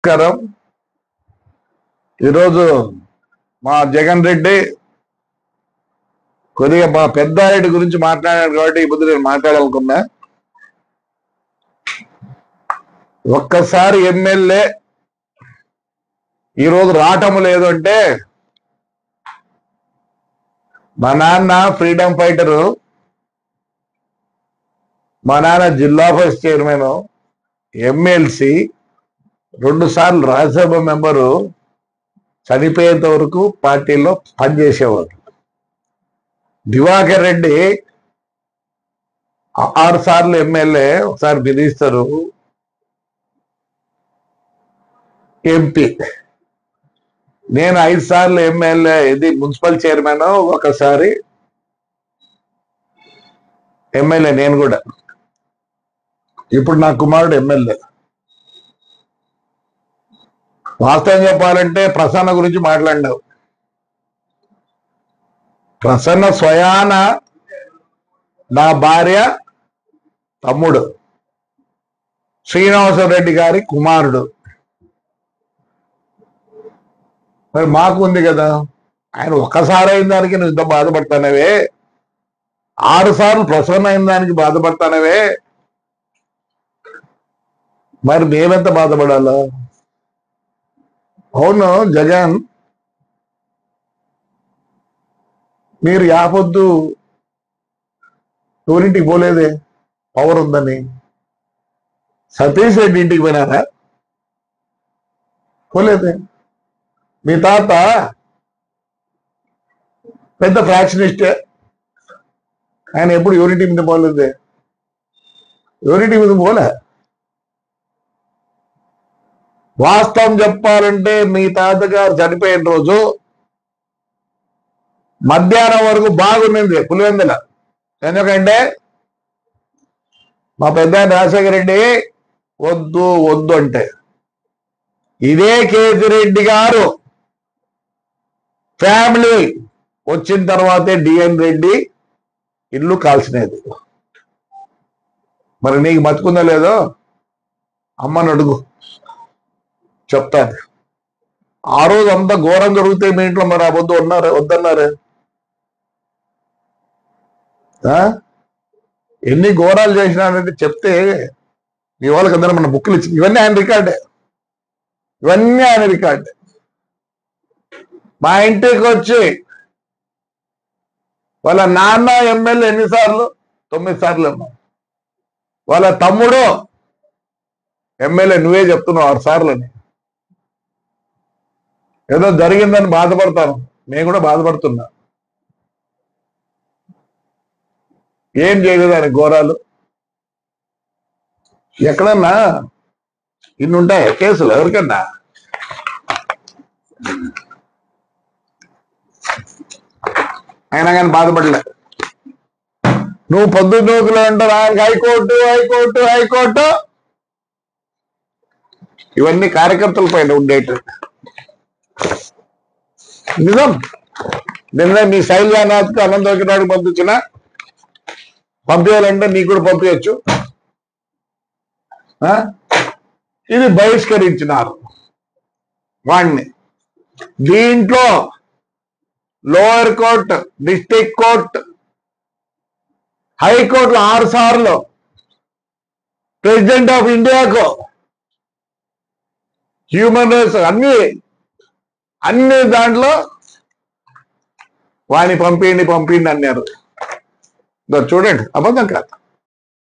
నమస్కారం. ఈరోజు మా జగన్ రెడ్డి కొద్దిగా మా పెద్ద ఆయన గురించి మాట్లాడాడు కాబట్టి ఇప్పుడు నేను మాట్లాడాలనుకున్నా. ఒక్కసారి ఎమ్మెల్యే ఈరోజు రావటం లేదు అంటే మా నాన్న ఫ్రీడమ్ ఫైటరు, మా నాన్న జిల్లా పరిషత్ చైర్మన్, ఎమ్మెల్సీ, 2 సార్లు రాజ్యసభ మెంబరు, చనిపోయేంత వరకు పార్టీలో పనిచేసేవారు. దివాకర్ రెడ్డి 6 సార్లు ఎమ్మెల్యే, ఒకసారి మినిస్టరు, ఎంపీ. నేను 5 సార్లు ఎమ్మెల్యే, ఇది మున్సిపల్ చైర్మన్, ఒకసారి ఎమ్మెల్యే నేను కూడా. ఇప్పుడు నా కుమారుడు ఎమ్మెల్యే. వాస్తవం చెప్పాలంటే ప్రసన్న గురించి మాట్లాడినావు. ప్రసన్న స్వయాన నా భార్య తమ్ముడు, శ్రీనివాసరెడ్డి గారి కుమారుడు. మరి మాకు ఉంది కదా. ఆయన ఒక్కసారి అయిన దానికి నువ్వు ఇంత బాధపడతానవే, 6 సార్లు ప్రసన్న అయిన దానికి బాధపడతానవే, మరి మేమెంత బాధపడాలా? అవును జగన్, మీరు యాపొద్దు ఎవరింటికి పోలేదే పవర్ ఉందని. సతీష్ రెడ్డి ఇంటికి పోయినారా? పోలేదే. మీ తాత పెద్ద ఫ్యాక్షనిస్టే, ఆయన ఎప్పుడు ఎవరింటి మీద పోలేదే, ఎవరింటి మీద పోలే. వాస్తవం చెప్పాలంటే మీ తాతగారు చనిపోయిన రోజు మధ్యాహ్నం వరకు బాగుంది పులివెందుల. ఎందుకంటే మా పెద్ద రాజశేఖర రెడ్డి వద్దు వద్దు అంటే, ఇదే కేతిరెడ్డి గారు ఫ్యామిలీ వచ్చిన తర్వాతే డిఎన్ రెడ్డి ఇల్లు కాల్చినది. మరి నీకు మతుకుందా లేదో అమ్మని అడుగు, చెప్తాను. ఆ రోజు అంత ఘోరం జరుగుతాయి మీ ఇంట్లో, మరి ఆ వద్దు వద్దన్నారు. ఎన్ని ఘోరాలు చేసినాడంటే చెప్తే మీ వాళ్ళకి అందరూ మన బుక్లు ఇచ్చి, ఇవన్నీ ఆయన రికార్డే, ఇవన్నీ ఆయన రికార్డే. మా ఇంటికి వచ్చి వాళ్ళ నాన్న ఎమ్మెల్యే ఎన్నిసార్లు? 9 సార్లు అమ్మా. వాళ్ళ తమ్ముడు ఎమ్మెల్యే, నువ్వే చెప్తున్నావు 6 సార్లు అని. ఏదో జరిగిందని బాధపడతాను, నేను కూడా బాధపడుతున్నా. ఏం చేయలేదు ఆయన ఘోరాలు. ఎక్కడన్నా ఇన్ని ఉంటాయి కేసులు ఎవరికన్నా? అయినా కానీ బాధపడలే. నువ్వు పొద్దున్నూకులు అంటారు ఆయనకి హైకోర్టు హైకోర్టు హైకోర్టు, ఇవన్నీ కార్యకర్తల పైన ఉండేట నిజం. నిన్న మీ శైలజానాథ్కి అనంతరాడికి పంపించాలంటే నీకు కూడా పంపించచ్చు. ఇది బహిష్కరించినారు వాణ్ణి. దీంట్లో లోయర్ కోర్టు, డిస్ట్రిక్ట్ కోర్టు, హైకోర్టులో 6 సార్లు, ప్రెసిడెంట్ ఆఫ్ ఇండియాకు, హ్యూమన్ రైట్స్, అన్ని దాంట్లో వాణ్ణి పంపిండి అన్నారు. చూడండి, అబద్ధం కాదు.